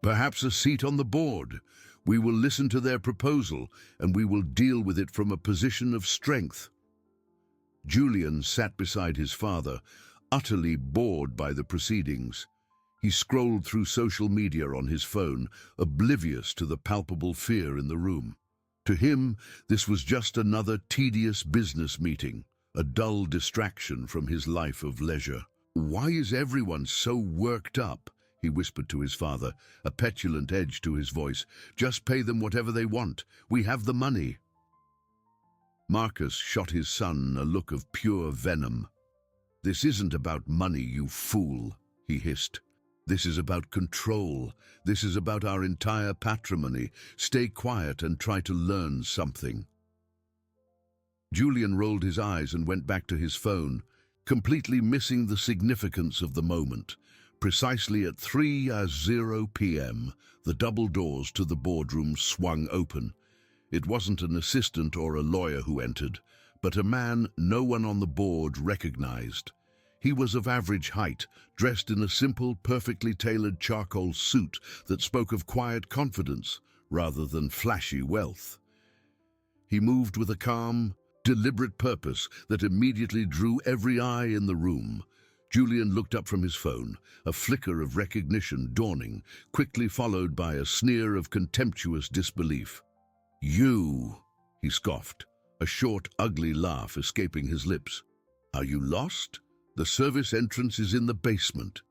perhaps a seat on the board. We will listen to their proposal, and we will deal with it from a position of strength." Julian sat beside his father, utterly bored by the proceedings. He scrolled through social media on his phone, oblivious to the palpable fear in the room. To him, this was just another tedious business meeting, a dull distraction from his life of leisure. "Why is everyone so worked up?" he whispered to his father, a petulant edge to his voice. "Just pay them whatever they want. We have the money." Marcus shot his son a look of pure venom. "This isn't about money, you fool," he hissed. "This is about control. This is about our entire patrimony. Stay quiet and try to learn something." Julian rolled his eyes and went back to his phone, completely missing the significance of the moment. Precisely at 3:00 p.m., the double doors to the boardroom swung open. It wasn't an assistant or a lawyer who entered, but a man no one on the board recognized. He was of average height, dressed in a simple, perfectly tailored charcoal suit that spoke of quiet confidence rather than flashy wealth. He moved with a calm, deliberate purpose that immediately drew every eye in the room. Julian looked up from his phone, a flicker of recognition dawning, quickly followed by a sneer of contemptuous disbelief. "You," he scoffed, a short, ugly laugh escaping his lips. "Are you lost? The service entrance is in the basement."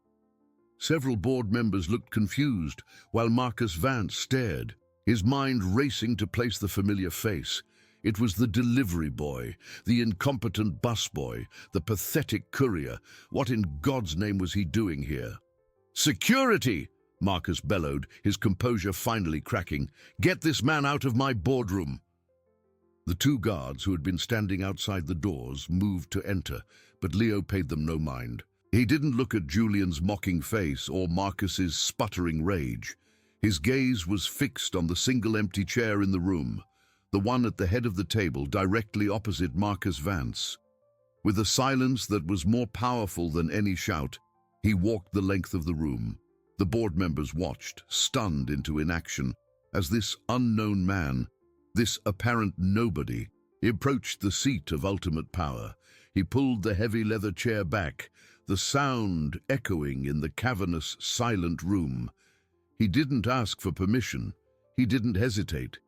Several board members looked confused, while Marcus Vance stared, his mind racing to place the familiar face. It was the delivery boy, the incompetent busboy, the pathetic courier. What in God's name was he doing here? "Security!" Marcus bellowed, his composure finally cracking. "Get this man out of my boardroom!" The 2 guards who had been standing outside the doors moved to enter, but Leo paid them no mind. He didn't look at Julian's mocking face or Marcus's sputtering rage. His gaze was fixed on the single empty chair in the room, the one at the head of the table directly opposite Marcus Vance. With a silence that was more powerful than any shout, he walked the length of the room. The board members watched, stunned into inaction, as this unknown man, this apparent nobody, approached the seat of ultimate power. He pulled the heavy leather chair back, the sound echoing in the cavernous, silent room. He didn't ask for permission. He didn't hesitate.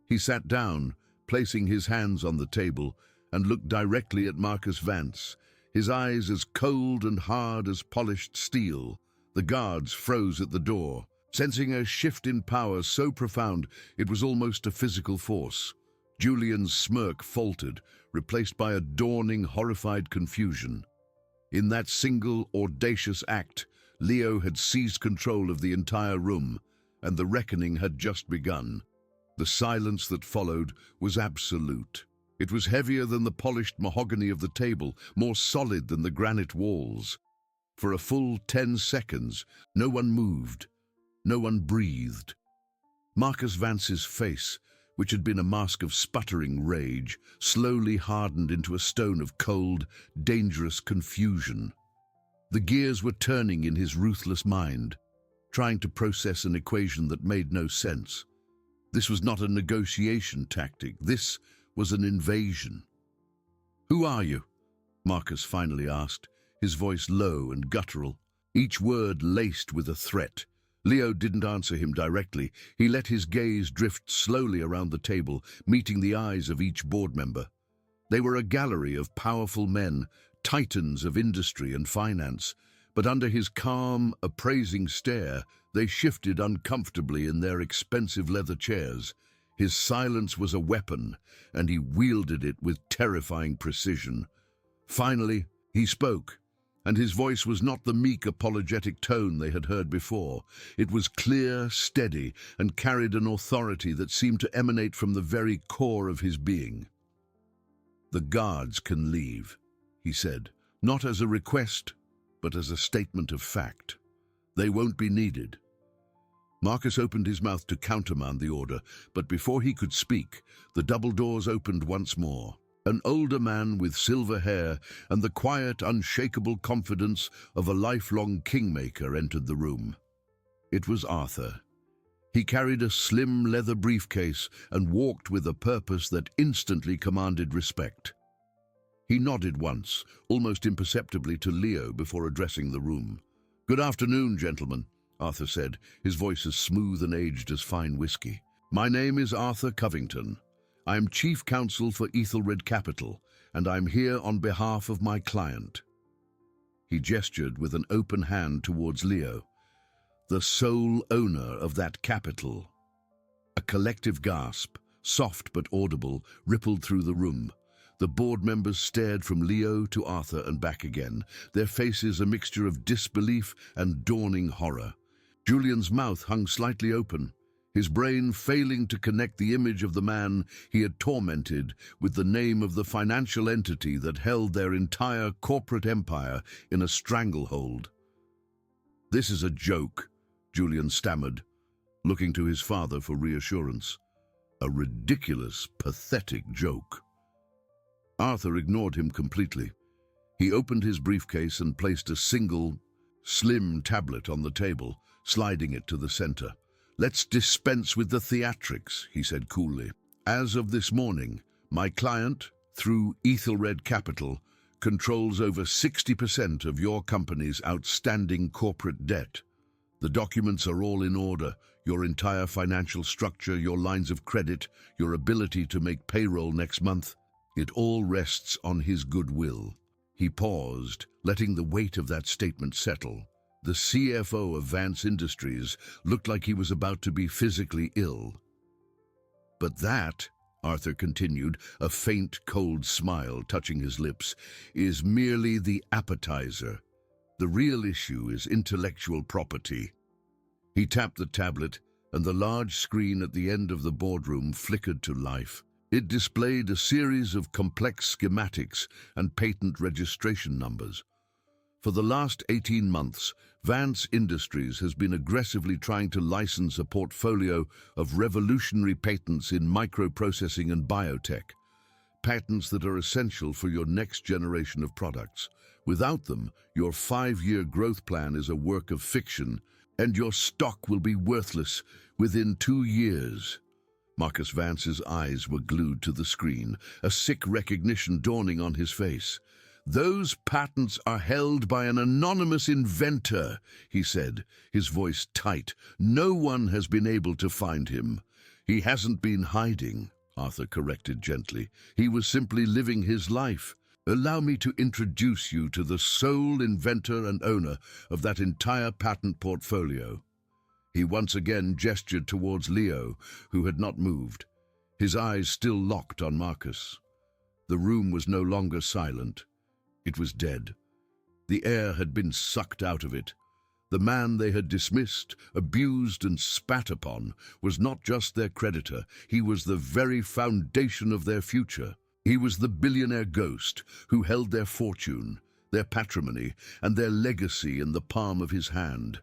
He sat down, placing his hands on the table, and looked directly at Marcus Vance, his eyes as cold and hard as polished steel. The guards froze at the door, sensing a shift in power so profound it was almost a physical force. Julian's smirk faltered, replaced by a dawning, horrified confusion. In that single, audacious act, Leo had seized control of the entire room, and the reckoning had just begun. The silence that followed was absolute. It was heavier than the polished mahogany of the table, more solid than the granite walls. For a full 10 seconds, no one moved, no one breathed. Marcus Vance's face, which had been a mask of sputtering rage, slowly hardened into a stone of cold, dangerous confusion. The gears were turning in his ruthless mind, trying to process an equation that made no sense. This was not a negotiation tactic. This was an invasion. "Who are you?" Marcus finally asked, his voice low and guttural, each word laced with a threat. Leo didn't answer him directly. He let his gaze drift slowly around the table, meeting the eyes of each board member. They were a gallery of powerful men, titans of industry and finance, but under his calm, appraising stare, they shifted uncomfortably in their expensive leather chairs. His silence was a weapon, and he wielded it with terrifying precision. Finally, he spoke, and his voice was not the meek, apologetic tone they had heard before. It was clear, steady, and carried an authority that seemed to emanate from the very core of his being. "The guards can leave," he said, not as a request, but as a statement of fact. "They won't be needed." Marcus opened his mouth to countermand the order, but before he could speak, the double doors opened once more. An older man with silver hair and the quiet, unshakable confidence of a lifelong kingmaker entered the room. It was Arthur. He carried a slim leather briefcase and walked with a purpose that instantly commanded respect. He nodded once, almost imperceptibly, to Leo before addressing the room. "Good afternoon, gentlemen," Arthur said, his voice as smooth and aged as fine whiskey. "My name is Arthur Covington. I am Chief Counsel for Ethelred Capital, and I'm here on behalf of my client." He gestured with an open hand towards Leo. "The sole owner of that capital." A collective gasp, soft but audible, rippled through the room. The board members stared from Leo to Arthur and back again, their faces a mixture of disbelief and dawning horror. Julian's mouth hung slightly open, his brain failing to connect the image of the man he had tormented with the name of the financial entity that held their entire corporate empire in a stranglehold. "This is a joke," Julian stammered, looking to his father for reassurance. "A ridiculous, pathetic joke." Arthur ignored him completely. He opened his briefcase and placed a single, slim tablet on the table, sliding it to the center. "Let's dispense with the theatrics," he said coolly. "As of this morning, my client, through Ethelred Capital, controls over 60% of your company's outstanding corporate debt. The documents are all in order: your entire financial structure, your lines of credit, your ability to make payroll next month. It all rests on his goodwill." He paused, letting the weight of that statement settle. The CFO of Vance Industries looked like he was about to be physically ill. "But that," Arthur continued, a faint, cold smile touching his lips, "is merely the appetizer. The real issue is intellectual property." He tapped the tablet, and the large screen at the end of the boardroom flickered to life. It displayed a series of complex schematics and patent registration numbers. For the last 18 months, Vance Industries has been aggressively trying to license a portfolio of revolutionary patents in microprocessing and biotech, patents that are essential for your next generation of products. Without them, your 5-year growth plan is a work of fiction, and your stock will be worthless within 2 years. Marcus Vance's eyes were glued to the screen, a sick recognition dawning on his face. "Those patents are held by an anonymous inventor," he said, his voice tight. "No one has been able to find him." "He hasn't been hiding," Arthur corrected gently. "He was simply living his life. Allow me to introduce you to the sole inventor and owner of that entire patent portfolio." He once again gestured towards Leo, who had not moved, his eyes still locked on Marcus. The room was no longer silent. It was dead. The air had been sucked out of it. The man they had dismissed, abused, and spat upon was not just their creditor, he was the very foundation of their future. He was the billionaire ghost who held their fortune, their patrimony, and their legacy in the palm of his hand.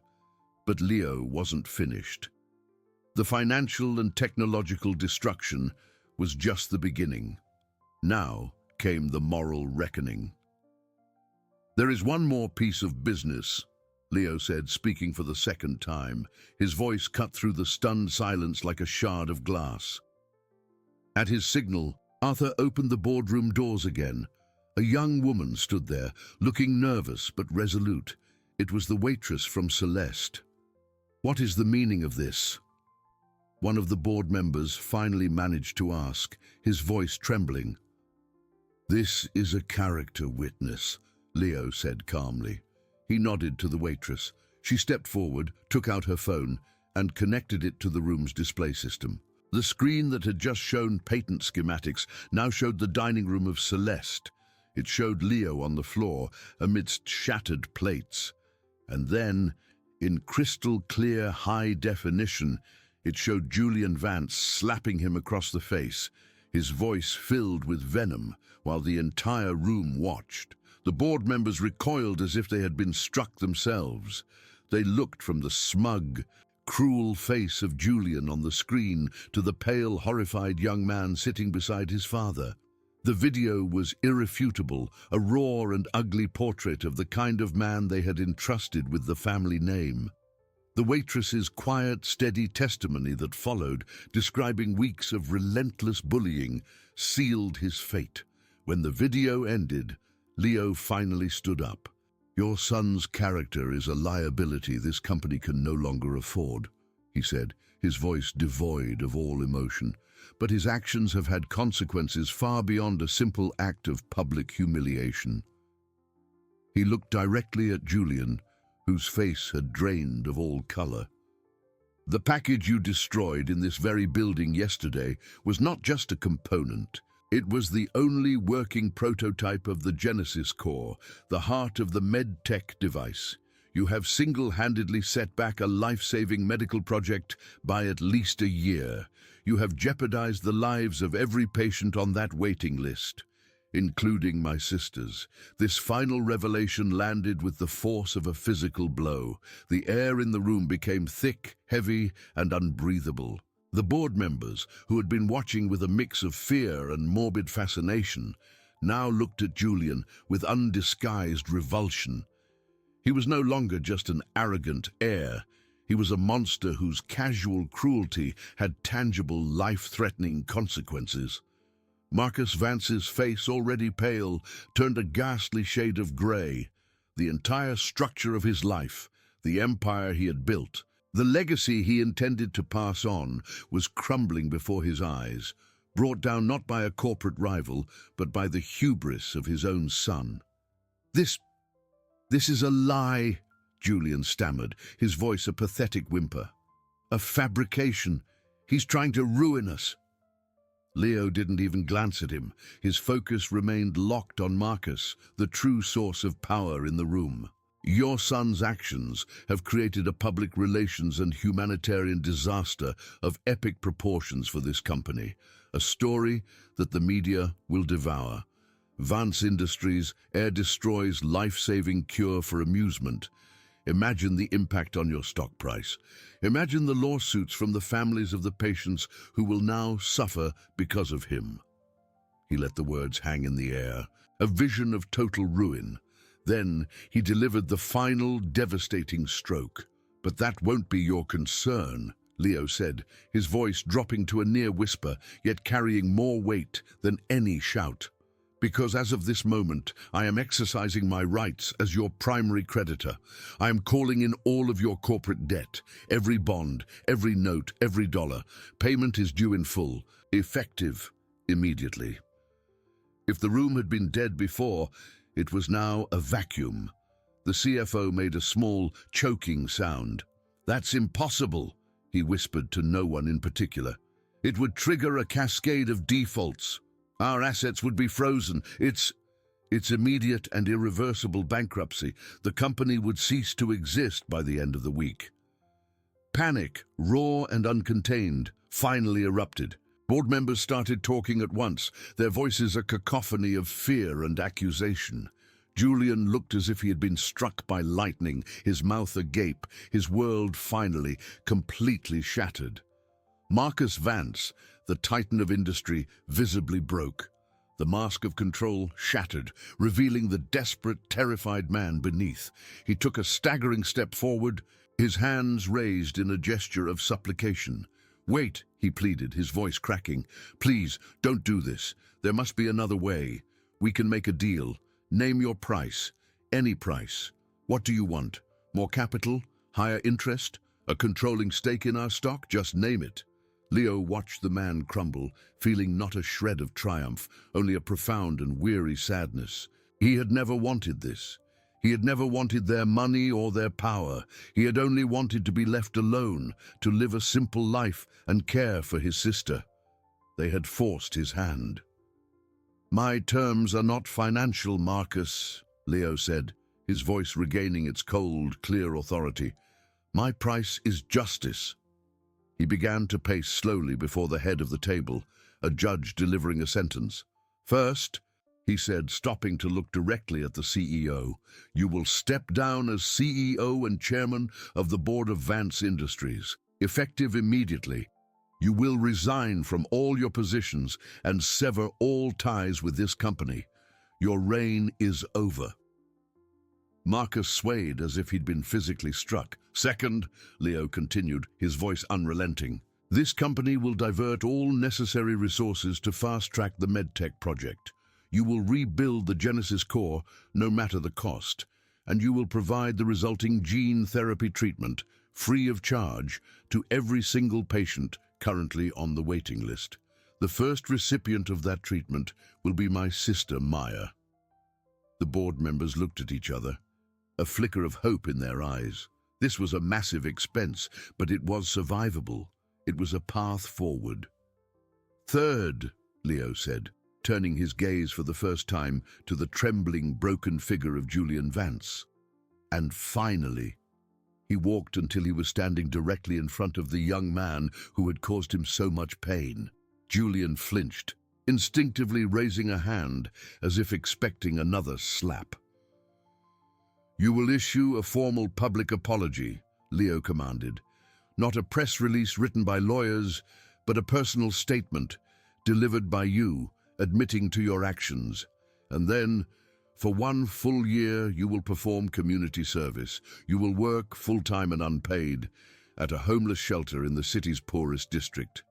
But Leo wasn't finished. The financial and technological destruction was just the beginning. Now came the moral reckoning. "There is one more piece of business," Leo said, speaking for the second time. His voice cut through the stunned silence like a shard of glass. At his signal, Arthur opened the boardroom doors again. A young woman stood there, looking nervous but resolute. It was the waitress from Celeste. "What is the meaning of this?" One of the board members finally managed to ask, his voice trembling. "This is a character witness," Leo said calmly. He nodded to the waitress. She stepped forward, took out her phone, and connected it to the room's display system. The screen that had just shown patent schematics now showed the dining room of Celeste. It showed Leo on the floor amidst shattered plates. And then, in crystal clear high definition, it showed Julian Vance slapping him across the face, his voice filled with venom, while the entire room watched. The board members recoiled as if they had been struck themselves. They looked from the smug, cruel face of Julian on the screen to the pale, horrified young man sitting beside his father. The video was irrefutable, a raw and ugly portrait of the kind of man they had entrusted with the family name. The waitress's quiet, steady testimony that followed, describing weeks of relentless bullying, sealed his fate. When the video ended, Leo finally stood up. "Your son's character is a liability this company can no longer afford," he said, his voice devoid of all emotion. "But his actions have had consequences far beyond a simple act of public humiliation." He looked directly at Julian, whose face had drained of all color. "The package you destroyed in this very building yesterday was not just a component. It was the only working prototype of the Genesis core, the heart of the med-tech device. You have single-handedly set back a life-saving medical project by at least a year. You have jeopardized the lives of every patient on that waiting list, including my sisters. This final revelation landed with the force of a physical blow. The air in the room became thick, heavy, and unbreathable. The board members, who had been watching with a mix of fear and morbid fascination, now looked at Julian with undisguised revulsion. He was no longer just an arrogant heir. He was a monster whose casual cruelty had tangible, life-threatening consequences. Marcus Vance's face, already pale, turned a ghastly shade of grey. The entire structure of his life, the empire he had built, the legacy he intended to pass on, was crumbling before his eyes, brought down not by a corporate rival, but by the hubris of his own son. This is a lie," Julian stammered, his voice a pathetic whimper. "A fabrication. He's trying to ruin us." Leo didn't even glance at him. His focus remained locked on Marcus, the true source of power in the room. "Your son's actions have created a public relations and humanitarian disaster of epic proportions for this company, a story that the media will devour. Vance Industries destroys life-saving cure for amusement. Imagine the impact on your stock price. Imagine the lawsuits from the families of the patients who will now suffer because of him." He let the words hang in the air, a vision of total ruin. Then he delivered the final devastating stroke. "But that won't be your concern," Leo said, his voice dropping to a near whisper, yet carrying more weight than any shout. "Because as of this moment, I am exercising my rights as your primary creditor. I am calling in all of your corporate debt, every bond, every note, every dollar. Payment is due in full, effective immediately." If the room had been dead before, it was now a vacuum. The CFO made a small, choking sound. "That's impossible," he whispered to no one in particular. "It would trigger a cascade of defaults. Our assets would be frozen. It's immediate and irreversible bankruptcy. The company would cease to exist by the end of the week." Panic, raw and uncontained, finally erupted. Board members started talking at once, their voices a cacophony of fear and accusation. Julian looked as if he had been struck by lightning, his mouth agape, his world finally, completely shattered. Marcus Vance, the titan of industry, visibly broke. The mask of control shattered, revealing the desperate, terrified man beneath. He took a staggering step forward, his hands raised in a gesture of supplication. "Wait," he pleaded, his voice cracking. "Please, don't do this. There must be another way. We can make a deal. Name your price. Any price. What do you want? More capital? Higher interest? A controlling stake in our stock? Just name it." Leo watched the man crumble, feeling not a shred of triumph, only a profound and weary sadness. He had never wanted this. He had never wanted their money or their power. He had only wanted to be left alone, to live a simple life and care for his sister. They had forced his hand. "My terms are not financial, Marcus," Leo said, his voice regaining its cold, clear authority. "My price is justice." He began to pace slowly before the head of the table, a judge delivering a sentence. "First," he said, stopping to look directly at the CEO, "you will step down as CEO and chairman of the board of Vance Industries, effective immediately. You will resign from all your positions and sever all ties with this company. Your reign is over." Marcus swayed as if he'd been physically struck. "Second," Leo continued, his voice unrelenting, "this company will divert all necessary resources to fast-track the MedTech project. You will rebuild the Genesis core, no matter the cost, and you will provide the resulting gene therapy treatment, free of charge, to every single patient currently on the waiting list. The first recipient of that treatment will be my sister, Maya." The board members looked at each other, a flicker of hope in their eyes. This was a massive expense, but it was survivable. It was a path forward. "Third," Leo said, turning his gaze for the first time to the trembling, broken figure of Julian Vance. "And finally," he walked until he was standing directly in front of the young man who had caused him so much pain. Julian flinched, instinctively raising a hand as if expecting another slap. "You will issue a formal public apology," Leo commanded. "Not a press release written by lawyers, but a personal statement delivered by you, admitting to your actions. And then, for 1 full year, you will perform community service. You will work, full-time and unpaid, at a homeless shelter in the city's poorest district.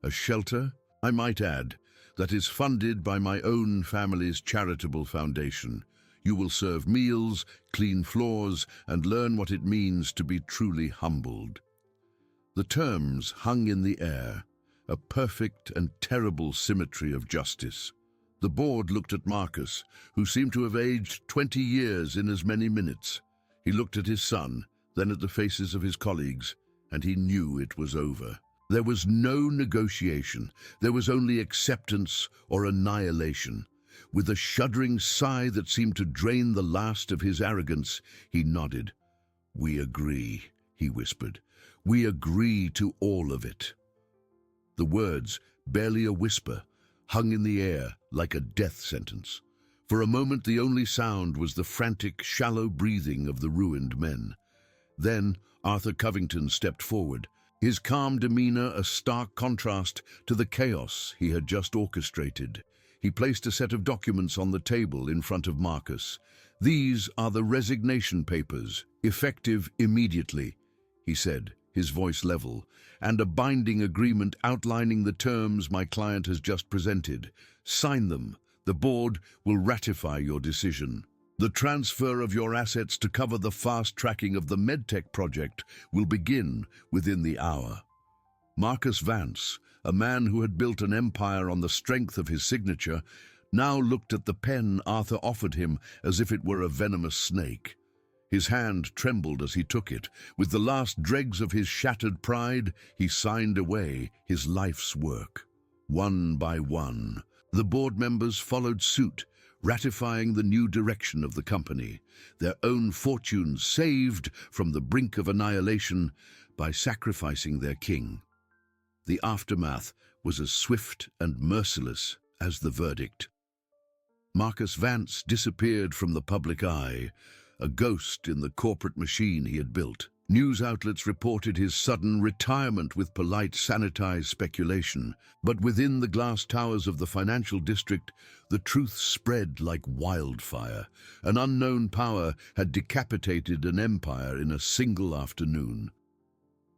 A shelter, I might add, that is funded by my own family's charitable foundation. You will serve meals, clean floors, and learn what it means to be truly humbled." The terms hung in the air, a perfect and terrible symmetry of justice. The board looked at Marcus, who seemed to have aged 20 years in as many minutes. He looked at his son, then at the faces of his colleagues, and he knew it was over. There was no negotiation. There was only acceptance or annihilation. With a shuddering sigh that seemed to drain the last of his arrogance, he nodded. "We agree," he whispered. "We agree to all of it." The words, barely a whisper, hung in the air like a death sentence. For a moment, the only sound was the frantic, shallow breathing of the ruined men. Then Arthur Covington stepped forward, his calm demeanor a stark contrast to the chaos he had just orchestrated. He placed a set of documents on the table in front of Marcus. "These are the resignation papers, effective immediately," he said, his voice level, "and a binding agreement outlining the terms my client has just presented. Sign them. The board will ratify your decision. The transfer of your assets to cover the fast-tracking of the MedTech project will begin within the hour." Marcus Vance, a man who had built an empire on the strength of his signature, now looked at the pen Arthur offered him as if it were a venomous snake. His hand trembled as he took it. With the last dregs of his shattered pride, he signed away his life's work. One by one, the board members followed suit, ratifying the new direction of the company, their own fortunes saved from the brink of annihilation by sacrificing their king. The aftermath was as swift and merciless as the verdict. Marcus Vance disappeared from the public eye, a ghost in the corporate machine he had built. News outlets reported his sudden retirement with polite, sanitized speculation. But within the glass towers of the financial district, the truth spread like wildfire. An unknown power had decapitated an empire in a single afternoon.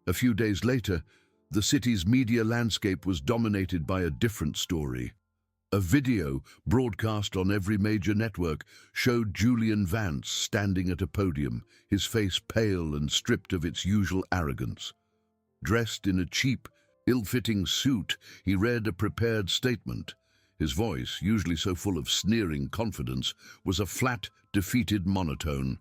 A few days later, the city's media landscape was dominated by a different story. A video, broadcast on every major network, showed Julian Vance standing at a podium, his face pale and stripped of its usual arrogance. Dressed in a cheap, ill-fitting suit, he read a prepared statement. His voice, usually so full of sneering confidence, was a flat, defeated monotone.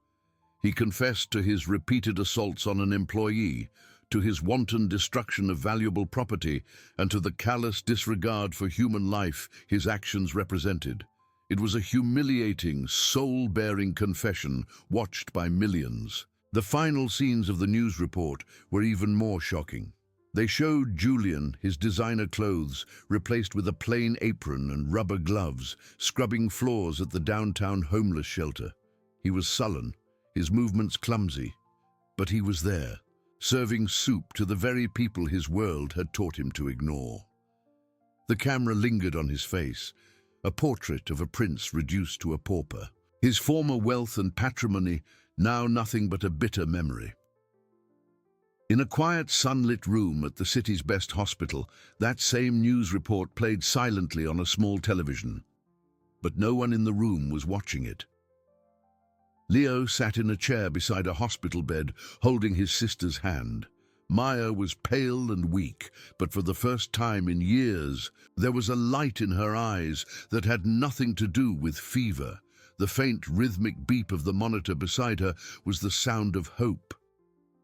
He confessed to his repeated assaults on an employee, to his wanton destruction of valuable property, and to the callous disregard for human life his actions represented. It was a humiliating, soul-bearing confession watched by millions. The final scenes of the news report were even more shocking. They showed Julian, his designer clothes, replaced with a plain apron and rubber gloves, scrubbing floors at the downtown homeless shelter. He was sullen, his movements clumsy, but he was there, serving soup to the very people his world had taught him to ignore. The camera lingered on his face, a portrait of a prince reduced to a pauper. His former wealth and patrimony, now nothing but a bitter memory. In a quiet, sunlit room at the city's best hospital, that same news report played silently on a small television. But no one in the room was watching it. Leo sat in a chair beside a hospital bed, holding his sister's hand. Maya was pale and weak, but for the first time in years, there was a light in her eyes that had nothing to do with fever. The faint, rhythmic beep of the monitor beside her was the sound of hope.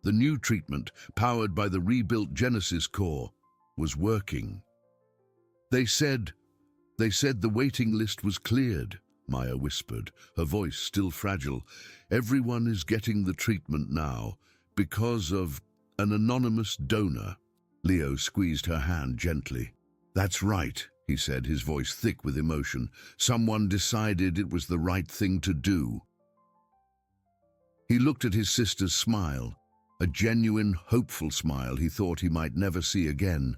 The new treatment, powered by the rebuilt Genesis core, was working. They said the waiting list was cleared, Maya whispered, her voice still fragile. Everyone is getting the treatment now because of an anonymous donor. Leo squeezed her hand gently. That's right, he said, his voice thick with emotion. Someone decided it was the right thing to do. He looked at his sister's smile, a genuine, hopeful smile he thought he might never see again.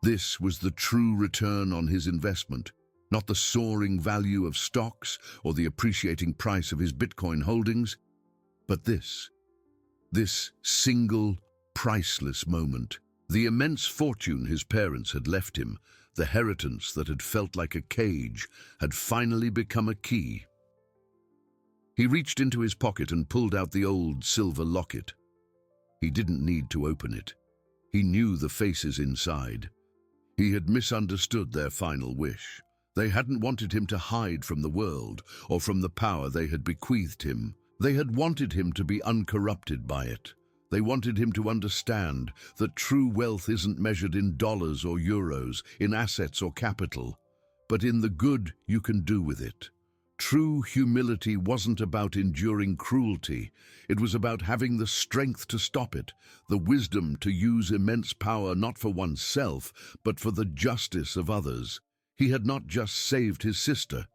This was the true return on his investment. Not the soaring value of stocks or the appreciating price of his Bitcoin holdings, but this single, priceless moment. The immense fortune his parents had left him, the inheritance that had felt like a cage, had finally become a key. He reached into his pocket and pulled out the old silver locket. He didn't need to open it. He knew the faces inside. He had misunderstood their final wish. They hadn't wanted him to hide from the world or from the power they had bequeathed him. They had wanted him to be uncorrupted by it. They wanted him to understand that true wealth isn't measured in dollars or euros, in assets or capital, but in the good you can do with it. True humility wasn't about enduring cruelty. It was about having the strength to stop it, the wisdom to use immense power not for oneself, but for the justice of others. He had not just saved his sister.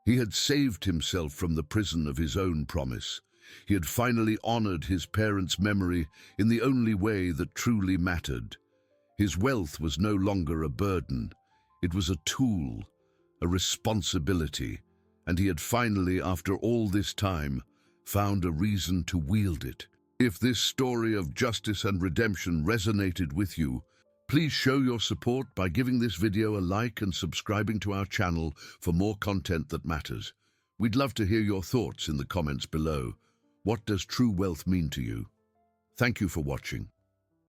He had saved himself from the prison of his own promise. He had finally honored his parents' memory in the only way that truly mattered. His wealth was no longer a burden. It was a tool, a responsibility, and he had finally, after all this time, found a reason to wield it. If this story of justice and redemption resonated with you, please show your support by giving this video a like and subscribing to our channel for more content that matters. We'd love to hear your thoughts in the comments below. What does true wealth mean to you? Thank you for watching.